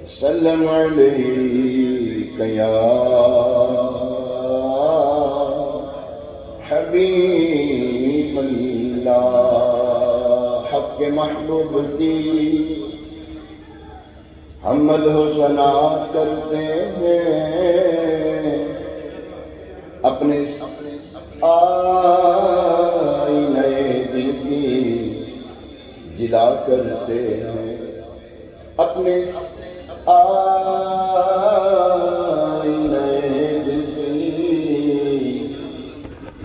سلم علیک یا حبیب اللہ، حق کے محبوب کی حمد و ثنا کرتے ہیں، اپنے آئینہ دل کی جلا کرتے ہیں، اپنے آئینہ دل کی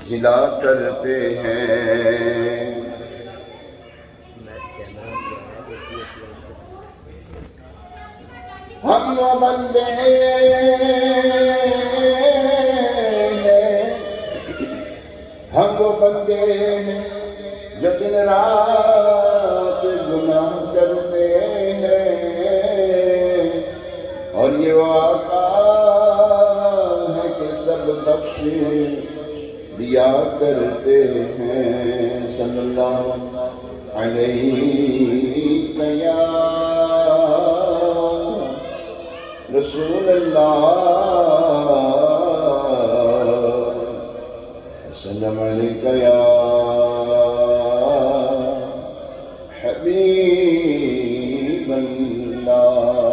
جلا کرتے ہیں۔ ہم وہ بندے ہیں جو دن رات گناہ کرتے ہیں، اور یہ وہ آقا ہے کہ سب بخش دیا کرتے ہیں۔ صلی اللہ علیہ یا رسول اللہ، سلام علیک یا حبیب اللہ۔